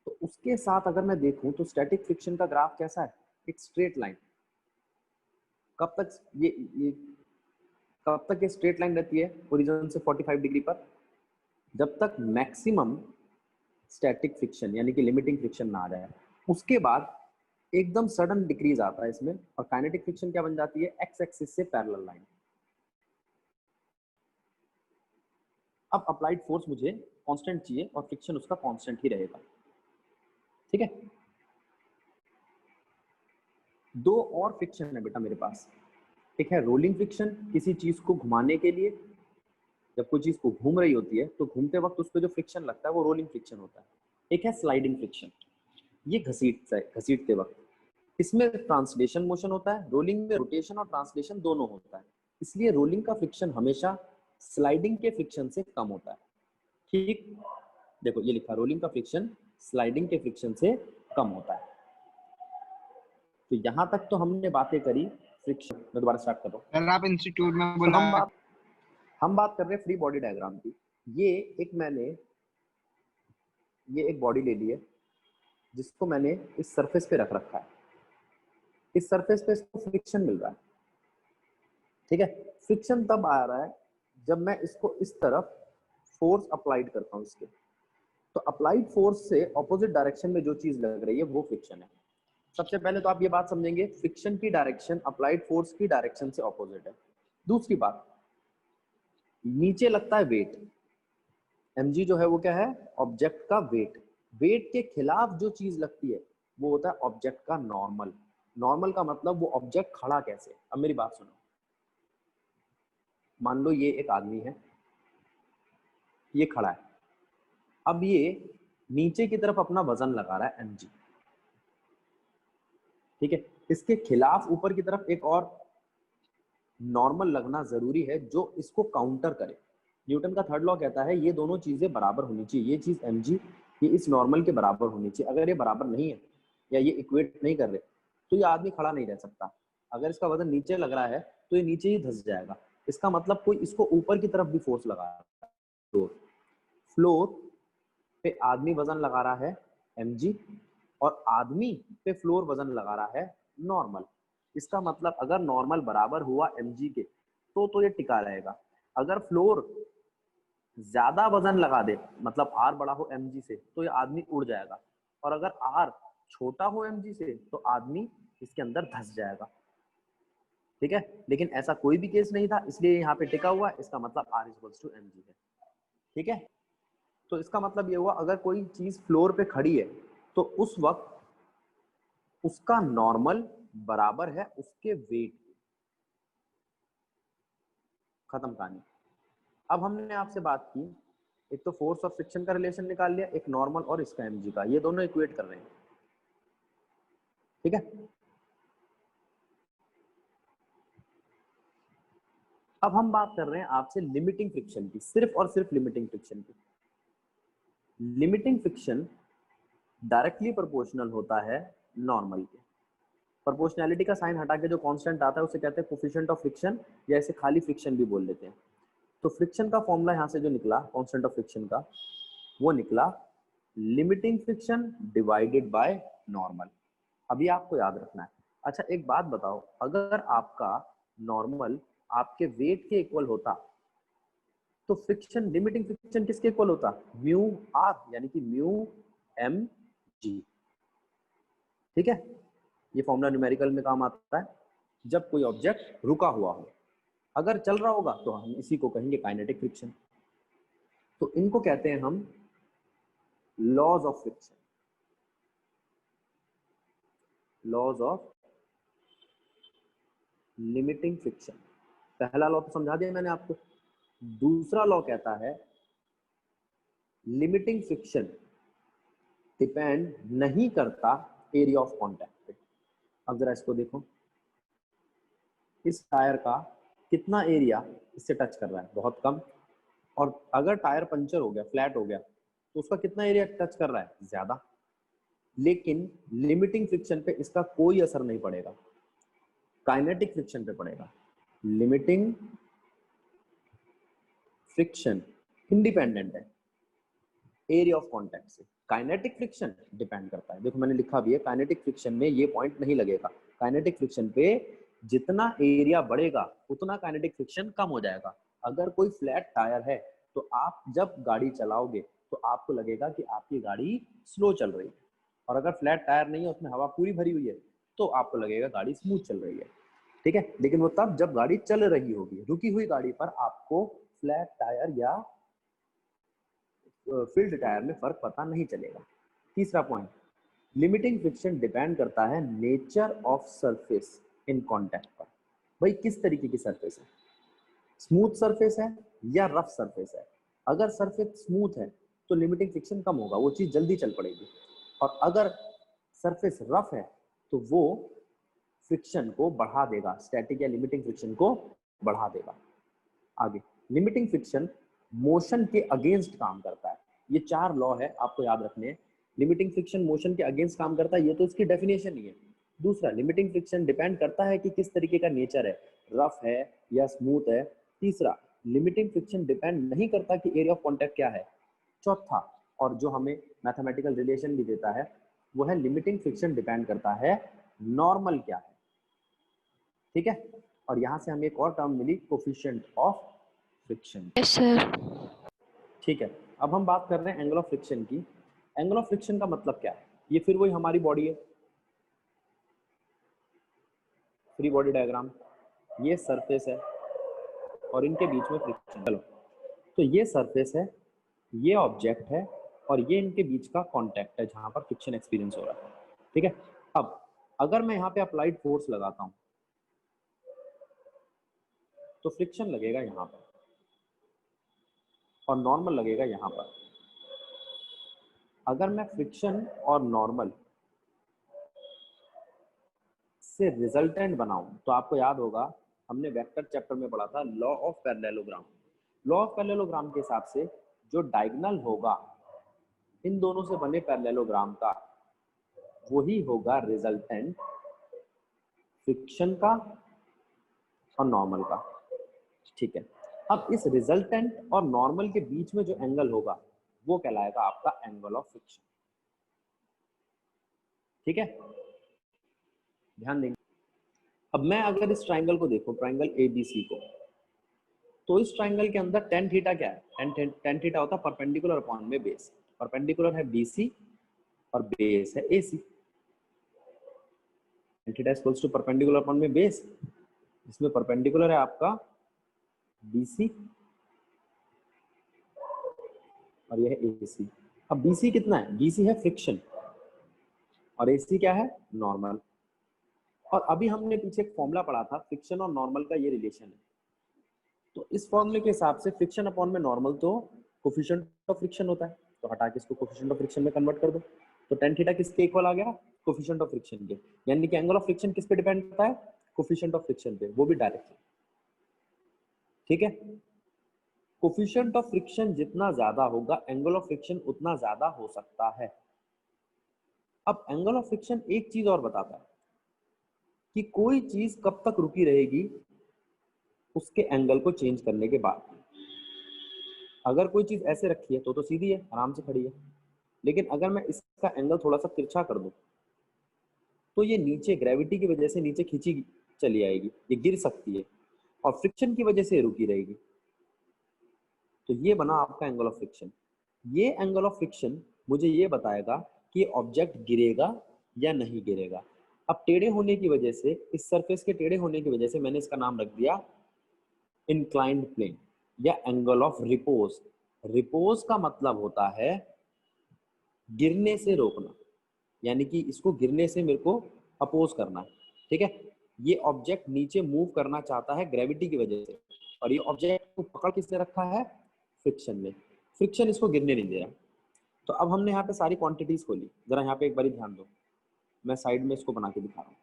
तो उसके साथ अगर मैं देखूं तो स्टैटिक फ्रिक्शन का ग्राफ कैसा है? एक स्ट्रेट लाइन। कब तक ये स्ट्रेट लाइन रहती है? ओरिजिन से 45 डिग्री पर, जब तक मैक्सिमम स्टैटिक फ्रिक्शन यानी कि लिमिटिंग फ्रिक्शन ना आ जाए। उसके बाद एकदम सडन डिक्रीज आता है इसमें और काइनेटिक फ्रिक्शन क्या बन जाती है? एक्स एक्सिस से पैरेलल लाइन। अब अप्लाइड फोर्स मुझे कांस्टेंट चाहिए और फ्रिक्शन उसका कांस्टेंट ही रहेगा। ठीक है, दो और फ्रिक्शन है बेटा मेरे पास। एक है रोलिंग फ्रिक्शन, किसी चीज को घुमाने के लिए। जब कोई चीज को घूम रही होती है तो घूमते वक्त उस पर जो फ्रिक्शन लगता है वो रोलिंग फ्रिक्शन होता है। एक है स्लाइडिंग फ्रिक्शन, ये घसीटते वक्त। इसमें ट्रांसलेशन मोशन होता है। रोलिंग में रोटेशन और ट्रांसलेशन दोनों होता है, इसलिए रोलिंग का फ्रिक्शन हमेशा स्लाइडिंग के फ्रिक्शन से कम होता है। ठीक, देखो ये लिखा, रोलिंग का फ्रिक्शन स्लाइडिंग के फ्रिक्शन से कम होता है। तो यहां तक तो हमने बातें करी फ्रिक्शन। मैं दोबारा स्टार्ट कर रहा हूँ। सर आप इंस्टीट्यूट में तो बोला हम बात कर रहे हैं फ्री बॉडी डायग्राम की। ये एक बॉडी ले ली है जिसको मैंने इस सरफेस पे रख रखा है। इस सरफेस पे इसको फ्रिक्शन मिल रहा है। ठीक है, फ्रिक्शन तब आ रहा है जब मैं इसको इस तरफ फोर्स अप्लाइड करता हूँ इसके। तो अप्लाइड फोर्स से ऑपोजिट डायरेक्शन में जो चीज लग रही है वो फ्रिक्शन है। सबसे पहले तो आप ये बात समझेंगे, फ्रिक्शन की डायरेक्शन अप्लाइड फोर्स की डायरेक्शन से ऑपोजिट है। दूसरी बात, नीचे लगता है वेट। mg जो है वो क्या है? ऑब्जेक्ट का वेट। वेट के खिलाफ जो चीज लगती है वो होता है ऑब्जेक्ट का नॉर्मल। नॉर्मल का मतलब वो ऑब्जेक्ट खड़ा कैसे। अब मेरी बात सुनो, मान लो ये एक आदमी है, ये खड़ा है। अब ये नीचे की तरफ अपना वजन लगा रहा है mg। ठीक है, इसके खिलाफ ऊपर की तरफ एक और नॉर्मल लगना जरूरी है जो इसको काउंटर करे। न्यूटन का थर्ड लॉ कहता है ये दोनों चीजें बराबर होनी चाहिए। ये चीज mg ये इस नॉर्मल के बराबर होनी चाहिए। अगर ये बराबर नहीं है या ये इक्वेट नहीं कर रहे तो ये आदमी खड़ा नहीं रह सकता। अगर इसका वजन नीचे लग रहा है तो ये नीचे ही धंस जाएगा। इसका मतलब कोई इसको ऊपर की तरफ भी फोर्स लगा रहा है। फ्लोर पे आदमी वजन लगा रहा है mg और आदमी पे फ्लोर वजन लगा रहा है नॉर्मल। इसका मतलब अगर नॉर्मल बराबर हुआ mg के तो ये टिका रहेगा। अगर फ्लोर ज्यादा वजन लगा दे, मतलब r बड़ा हो mg से, तो ये आदमी उड़ जाएगा। और अगर r छोटा हो mg से तो आदमी इसके अंदर धंस जाएगा। ठीक है, लेकिन ऐसा कोई भी केस नहीं था, इसलिए यहाँ पे टिका हुआ, इसका मतलब r इक्वल्स टू mg है। ठीक है, तो इसका मतलब ये हुआ अगर कोई चीज फ्लोर पे खड़ी है तो उस वक्त उसका नॉर्मल बराबर है उसके वेट के। खत्म कहानी। अब हमने आपसे बात की, एक तो फोर्स और फ्रिक्शन का रिलेशन निकाल लिया, एक नॉर्मल और इसका mg का, ये दोनों इक्वेट कर रहे हैं। ठीक है, अब हम बात कर रहे हैं आपसे लिमिटिंग फ्रिक्शन की, सिर्फ और सिर्फ लिमिटिंग फ्रिक्शन की। लिमिटिंग फ्रिक्शन डायरेक्टली प्रोपोर्शनल होता है नॉर्मल के। प्रोपोर्शनैलिटी का साइन हटा के जो कांस्टेंट आता है उसे कहते हैं कोफिशिएंट ऑफ फ्रिक्शन, या इसे खाली फ्रिक्शन भी बोल लेते हैं। तो फ्रिक्शन का फॉर्मूला यहाँ से जो निकला कांस्टेंट ऑफ फ्रिक्शन का, वो निकला limiting friction divided by normal. अभी आपको याद रखना है। अच्छा एक बात बताओ, अगर आपका नॉर्मल आपके वेट के इक्वल होता तो फ्रिक्शन, लिमिटिंग फ्रिक्शन किसके इक्वल होता? म्यू आर, यानी कि म्यू एम जी। ठीक है, ये फॉर्मूला न्यूमेरिकल में काम आता है जब कोई ऑब्जेक्ट रुका हुआ हो। अगर चल रहा होगा तो हम इसी को कहेंगे काइनेटिक फ्रिक्शन। तो इनको कहते हैं हम laws of friction, laws of limiting friction. पहला लॉ तो समझा दिया मैंने आपको। दूसरा लॉ कहता है लिमिटिंग फ्रिक्शन डिपेंड नहीं करता एरिया ऑफ कॉन्टैक्ट पे। अब जरा इसको देखो, इस टायर का कितना एरिया इससे टच कर रहा है? बहुत कम। और अगर टायर पंचर हो गया, फ्लैट हो गया, तो उसका कितना एरिया टच कर रहा है? ज्यादा। लेकिन लिमिटिंग फ्रिक्शन पे इसका कोई असर नहीं पड़ेगा, काइनेटिक फ्रिक्शन पे पड़ेगा। लिमिटिंग फ्रिक्शन इंडिपेंडेंट है एरिया ऑफ कॉन्टैक्ट से, काइनेटिक फ्रिक्शन डिपेंड करता है। देखो मैंने लिखा भी है, काइनेटिक फ्रिक्शन में ये पॉइंट नहीं लगेगा। काइनेटिक फ्रिक्शन पे जितना एरिया बढ़ेगा उतना काइनेटिक फ्रिक्शन कम हो जाएगा। अगर कोई फ्लैट टायर है तो आप जब गाड़ी चलाओगे तो आपको लगेगा कि आपकी गाड़ी स्लो चल रही है, और अगर फ्लैट टायर नहीं है, उसमें हवा पूरी भरी हुई है, तो आपको लगेगा गाड़ी स्मूथ चल रही है। ठीक है, लेकिन वो तब जब गाड़ी चल रही होगी। रुकी हुई गाड़ी पर आपको फ्लैट टायर या फील्ड टायर में फर्क पता नहीं चलेगा। तीसरा पॉइंट, लिमिटिंग फ्रिक्शन डिपेंड करता है nature of surface in contact पर। भाई किस तरीके की सरफेस है? स्मूथ सरफेस है या रफ सरफेस है? अगर सरफेस स्मूथ है तो लिमिटिंग फ्रिक्शन कम होगा, वो चीज जल्दी चल पड़ेगी। और अगर सरफेस रफ है तो वो फ्रिक्शन को बढ़ा देगा, स्टैटिक या लिमिटिंग फ्रिक्शन को बढ़ा देगा। आगे, लिमिटिंग फ्रिक्शन मोशन के अगेंस्ट काम करता है। ये 4 लॉ है, आपको याद रखने हैं। लिमिटिंग फ्रिक्शन मोशन के अगेंस्ट काम करता है, ये तो इसकी डेफिनेशन ही है। दूसरा, लिमिटिंग फ्रिक्शन डिपेंड करता है कि किस तरीके का नेचर है, रफ है या स्मूथ है। तीसरा, लिमिटिंग फ्रिक्शन डिपेंड नहीं करता कि एरिया ऑफ कॉन्टैक्ट क्या है। चौथा, और जो हमें मैथमेटिकल रिलेशन भी देता है, वो है लिमिटिंग फ्रिक्शन डिपेंड करता है नॉर्मल क्या है। ठीक है, और यहां से हमें एक और टर्म मिली, coefficient of friction. Yes sir. ठीक है, अब हम बात कर रहे हैं एंगल ऑफ फ्रिक्शन की। एंगल ऑफ फ्रिक्शन का मतलब क्या है? ये फिर वही हमारी बॉडी है, फ्री बॉडी डायग्राम। ये सरफेस है और इनके बीच में फ्रिक्शन। चलो, तो ये सरफेस है, ये ऑब्जेक्ट है, और ये इनके बीच का कांटेक्ट है जहां पर फ्रिक्शन एक्सपीरियंस हो रहा है। ठीक है, अब अगर मैं यहाँ पे अप्लाइड फोर्स लगाता हूं तो फ्रिक्शन लगेगा यहाँ पर और नॉर्मल लगेगा यहाँ पर। अगर मैं फ्रिक्शन और नॉर्मल से रिजल्टेंट बनाऊं तो आपको याद होगा हमने वेक्टर चैप्टर में पढ़ा था law of parallelogram. Law of parallelogram के हिसाब से जो डायगोनल होगा इन दोनों से बने पैरेललोग्राम का, वही होगा रिजल्टेंट फ्रिक्शन का और नॉर्मल का। ठीक है, अब इस रिजल्टेंट और नॉर्मल के बीच में जो एंगल होगा वो कहलाएगा आपका एंगल ऑफ फ्रिक्शन। ठीक है, ध्यान देंगे। अब मैं अगर इस ट्राइंगल को देखूं, ट्राइंगल एबीसी को, तो इस ट्राइंगल के अंदर टेन थीटा क्या है? टेन थीटा होता है परपेंडिकुलर अपॉन में बेस। परपेंडिकुलर है बीसी और बेस है AC. Tan theta equals to perpendicular upon में बेस। इसमें परपेंडिकुलर है आपका BC और यह है AC। अब BC कितना है? BC है फ्रिक्शन और AC क्या है? नॉर्मल। और अभी हमने पीछे एक फॉर्मूला पढ़ा था, फ्रिक्शन और नॉर्मल का ये रिलेशन है। तो इस फॉर्मूले के हिसाब से फ्रिक्शन अपॉन में नॉर्मल तो कोफिशिएंट ऑफ फ्रिक्शन होता है, तो हटा के इसको कोफिशिएंट ऑफ फ्रिक्शन में कन्वर्ट कर दो। तो tan थीटा किसके इक्वल आ गया? कोफिशिएंट ऑफ फ्रिक्शन के। यानी कि एंगल ऑफ फ्रिक्शन किस पे डिपेंड करता है? कोफिशिएंट ऑफ फ्रिक्शन पे, वो भी डायरेक्टली। ठीक है, कोफिशिएंट ऑफ फ्रिक्शन जितना ज्यादा होगा एंगल ऑफ फ्रिक्शन उतना ज्यादा हो सकता है। अब एंगल ऑफ फ्रिक्शन एक चीज और बताता है कि कोई चीज कब तक रुकी रहेगी उसके एंगल को चेंज करने के बाद। अगर कोई चीज ऐसे रखी है तो सीधी है, आराम से खड़ी है, लेकिन अगर मैं इसका एंगल थोड़ा सा तिरछा कर दूं तो ये नीचे ग्रेविटी की वजह से नीचे खींची चली आएगी, ये गिर सकती है, और फ्रिक्शन की वजह से रुकी रहेगी। तो ये बना आपका एंगल ऑफ फ्रिक्शन। ये एंगल ऑफ फ्रिक्शन मुझे ये बताएगा कि ऑब्जेक्ट गिरेगा या नहीं गिरेगा। अब टेढ़े होने की वजह से, इस सरफेस के टेढ़े होने की वजह से मैंने इसका नाम रख दिया इंक्लाइंड प्लेन या एंगल ऑफ रिपोज। रिपोज का मतलब होता है गिरने से रोकना, यानी कि इसको गिरने से मेरे को अपोज करना है। ठीक है, ये ऑब्जेक्ट नीचे मूव करना चाहता है ग्रेविटी की वजह से, और ये ऑब्जेक्ट को पकड़ किसने रखा है? फ्रिक्शन में। फ्रिक्शन इसको गिरने नहीं दे रहा। तो अब हमने यहाँ पे सारी क्वांटिटीज खोली, जरा यहाँ पे एक बारी ध्यान दो, मैं साइड में इसको बना के दिखा रहा हूँ।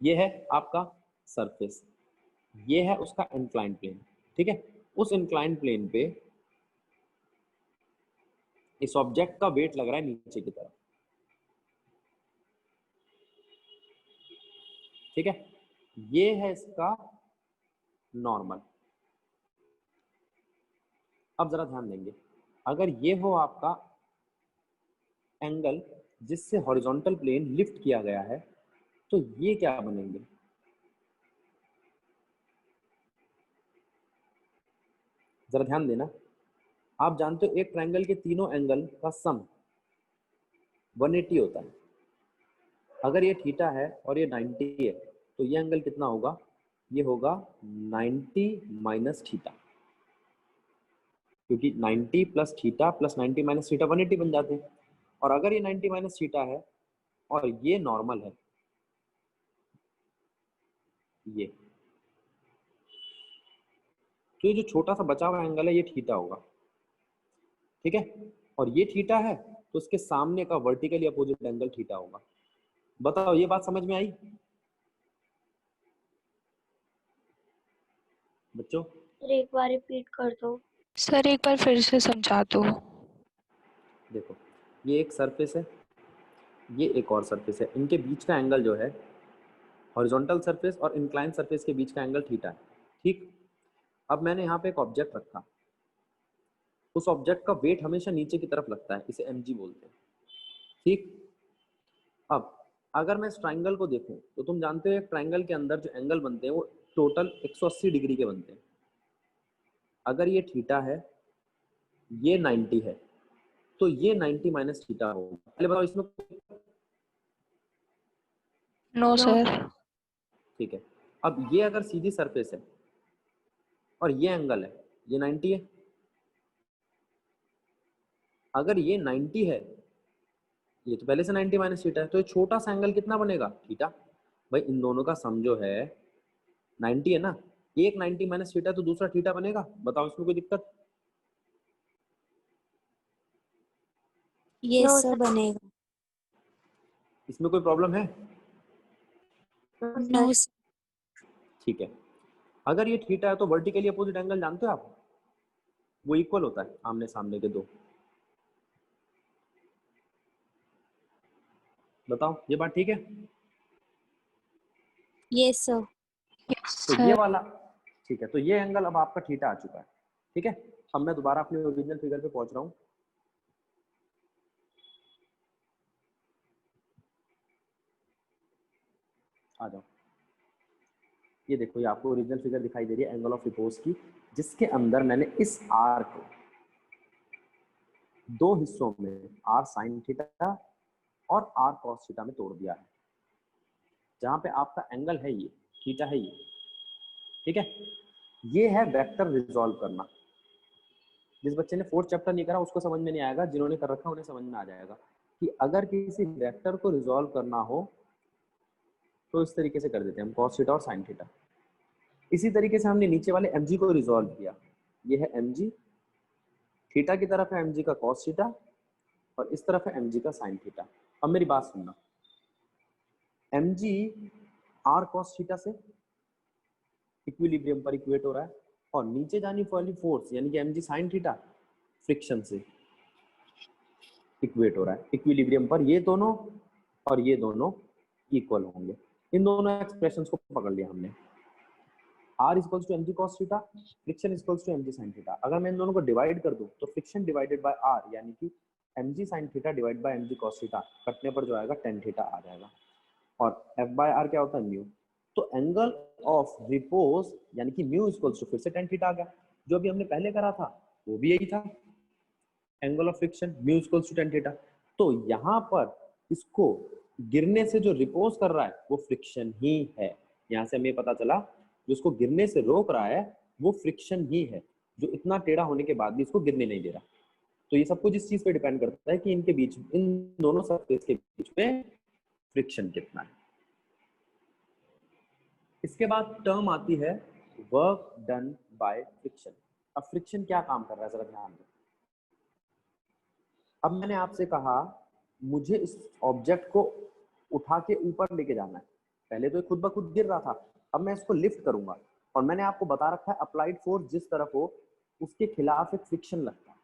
ये है आपका सरफेस, ये है उसका इंक्लाइंड प्लेन। ठीक है, उस इंक्लाइंड प्लेन पे इस ऑब्जेक्ट का वेट लग रहा है नीचे की तरफ। ठीक है, ये है इसका नॉर्मल। अब जरा ध्यान देंगे, अगर ये हो आपका एंगल जिससे हॉरिजॉन्टल प्लेन लिफ्ट किया गया है, तो ये क्या बनेंगे? जरा ध्यान देना। आप जानते हो एक ट्रायंगल के तीनों एंगल का सम 180 होता है। अगर ये थीटा है और ये 90 है, तो ये एंगल कितना होगा? ये होगा 90 माइनस थीटा, क्योंकि 90 plus theta plus 90 minus theta 180 बन जाते हैं। और अगर ये 90 माइनस थीटा है और ये नॉर्मल है, ये तो ये जो छोटा सा बचा हुआ एंगल है ये थीटा होगा। ठीक है, और ये थीटा है तो उसके सामने का वर्टिकली अपोजिट एंगल थीटा होगा। बताओ, ये बात समझ में आई बच्चों? एक बार रिपीट कर दो। सर एक बार फिर से समझा दो। देखो, ये एक सरफेस है, ये एक और सरफेस है, इनके बीच का एंगल जो है हॉरिजॉन्टल सरफेस और इंक्लाइन सरफेस के बीच का एंगल थीटा है। ठीक, अब मैंने यहाँ पे एक ऑब्जेक्ट रखा, उस ऑब्जेक्ट का वेट हमेशा नीचे की तरफ लगता है, इसे mg बोलते हैं। ठीक, अब अगर मैं इस ट्राइंगल को देखूं तो तुम जानते हो एक ट्राइंगल के अंदर जो एंगल बनते हैं वो टोटल 180 डिग्री के बनते हैं। अगर ये थीटा है, ये 90 है, तो ये 90 माइनस थीटा होगा। पहले बताओ इसमें। No sir. ठीक है, अब ये अगर सीधी सरफेस है और ये एंगल है, ये 90 है, अगर ये 90 है, ये तो पहले से 90 माइनस थीटा है, तो ये छोटा सा एंगल कितना बनेगा? थीटा। भाई इन दोनों का सम जो है 90 है ना, एक 90 माइनस थीटा तो दूसरा थीटा बनेगा। बताओ इसमें कोई दिक्कत? ये No, सब sir. बनेगा। इसमें कोई प्रॉब्लम है? नो ठीक है, अगर ये थीटा है तो वर्टिकली अपोजिट एंगल जानते हो आप, वो इक्वल होता है आमने सामने के दो। बताओ ये बात ठीक है? ये सब तो ये वाला ठीक है, तो ये एंगल अब आपका थीटा आ चुका है। ठीक है, अब मैं दोबारा अपने ओरिजिनल फिगर पे पहुंच रहा हूँ। आ जाओ, ये देखो, ये आपको ओरिजिनल फिगर दिखाई दे रही है एंगल ऑफ रिपोज की, जिसके अंदर मैंने इस आर को दो हिस्सों में, आर साइन थीटा और आर कॉस थीटा में तोड़ दिया है। जहां पे आपका एंगल है ये, थीटा है ये, ठीक है। ये है वेक्टर रिजॉल्व करना। जिस बच्चे ने 4th चैप्टर नहीं करा उसको समझ में नहीं आएगा, जिन्होंने कर रखा उन्हें समझ में आ जाएगा कि अगर किसी वेक्टर को रिजॉल्व करना हो तो इस तरीके से कर देते हैं हम, cos थीटा और sin थीटा। इसी तरीके से हमने नीचे वाले mg को रिजॉल्व किया। ये है mg, थीटा की तरफ है mg का cos थीटा और इस तरफ है mg का sin थीटा। अब मेरी बात सुनना, mg r cos थीटा से इक्विलिब्रियम पर इक्वेट हो रहा है और नीचे जाने वाली फोर्स यानी कि mg sin थीटा फ्रिक्शन से इक्वेट हो रहा है इक्विलिब्रियम पर। ये दोनों और ये दोनों इक्वल होंगे। इन दोनों एक्सप्रेशंस को पकड़ लिया हमने। r equals to mg cos theta, friction equals to mg sin theta. अगर मैं इन दोनों को डिवाइड कर दूं तो फ्रिक्शन डिवाइडेड बाय r यानी कि mg sin theta divide by mg cos theta, कटने पर जो आएगा tan थीटा आ जाएगा। और f बाय r क्या होता है, म्यू। तो एंगल ऑफ रिपोज यानी कि म्यू इक्वल्स टू फिर से tan थीटा आ गया। जो भी हमने पहले करा था वो भी यही था, angle of friction mu equals to tan theta. तो यहाँ पर इसको गिरने से जो रिपोज कर रहा है वो फ्रिक्शन ही है। यहाँ से हमें पता चला जो इसको गिरने से रोक रहा है वो फ्रिक्शन ही है, जो इतना टेढ़ा होने के बाद भी इसको गिरने नहीं दे रहा। तो ये सब कुछ इस चीज पे डिपेंड करता है कि इनके बीच, इन दोनों सरफेस के बीच में फ्रिक्शन कितना है। इसके बाद टर्म आती है वर्क डन बाय फ्रिक्शन। अब फ्रिक्शन क्या काम कर रहा है जरा ध्यान दो। अब मैंने आपसे कहा मुझे इस ऑब्जेक्ट को उठा के ऊपर लेके जाना है। पहले तो ये खुद ब खुद गिर रहा था, अब मैं इसको लिफ्ट करूंगा और मैंने आपको बता रखा है अप्लाइड फोर्स जिस तरफ हो उसके खिलाफ एक फ्रिक्शन लगता है।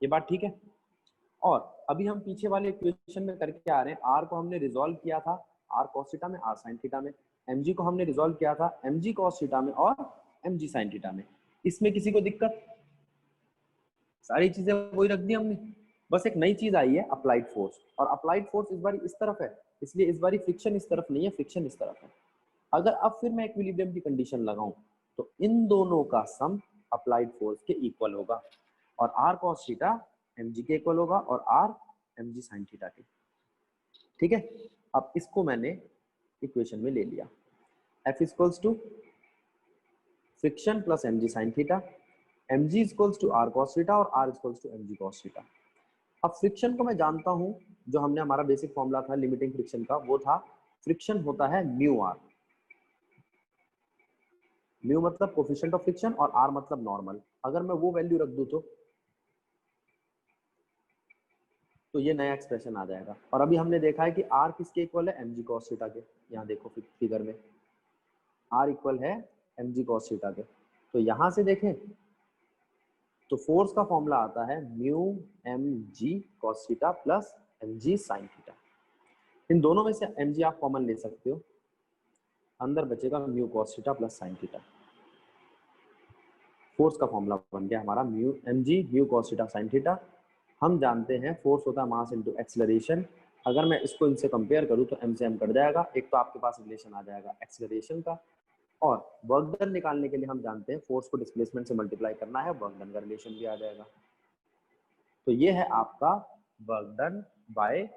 ये बात ठीक है। और अभी हम पीछे वाले इक्वेशन में करके आ रहे हैं, आर को हमने रिजॉल्व किया था आर cos थीटा में, आर sin थीटा में। mg को हमने रिजॉल्व किया था mg cos थीटा में और mg sin थीटा में। इसमें किसी को दिक्कत? सारी चीजें वही रख दी हमने, बस एक नई चीज आई है अप्लाइड फोर्स। और अप्लाइड फोर्स इस बार इस तरफ है, इसलिए इस बार फ्रिक्शन इस तरफ नहीं है, फ्रिक्शन इस तरफ है। अगर अब फिर मैं इक्विलिब्रियम की कंडीशन लगाऊं तो इन दोनों का सम अप्लाइड फोर्स के इक्वल होगा और r cos थीटा mg के इक्वल होगा और r mg sin थीटा के। ठीक है, अब इसको मैंने इक्वेशन में ले लिया। F equals to friction plus mg sin theta, mg equals to r cos theta और r equals to mg cos theta. अब फ्रिक्शन को मैं जानता हूं, जो हमने हमारा बेसिक फॉर्मूला था लिमिटिंग फ्रिक्शन का, वो था फ्रिक्शन होता है म्यू आर। म्यू मतलब कोफिशिएंट ऑफ फ्रिक्शन और आर मतलब नॉर्मल। अगर मैं वो वैल्यू रख दूं तो ये नया एक्सप्रेशन आ जाएगा। और अभी हमने देखा है कि आर किसके इक्वल है, mg cos थीटा के। यहाँ देखो फिगर में आर इक्वल है mg cos थीटा के। तो यहां से देखें तो फोर्स का फॉर्मूला आता है mu mg cos theta plus mg sin theta. इन दोनों में से mg आप कॉमन ले सकते हो, अंदर बचेगा mu cos theta plus sin theta. Force का फॉर्मूला बन गया हमारा mu mg mu cos theta sin theta. हम जानते हैं फोर्स होता है मास इनटू एक्सेलरेशन। अगर मैं इसको इनसे कंपेयर करूं तो m से m कट जाएगा, एक तो आपके पास रिलेशन आ जाएगा एक्सेलरेशन का, और वर्क डन निकालने के लिए हम जानते हैं फोर्स को डिस्प्लेसमेंट से मल्टीप्लाई करना है, वर्क डन का रिलेशन भी आ जाएगा। तो ये है आपका वर्क डन बाय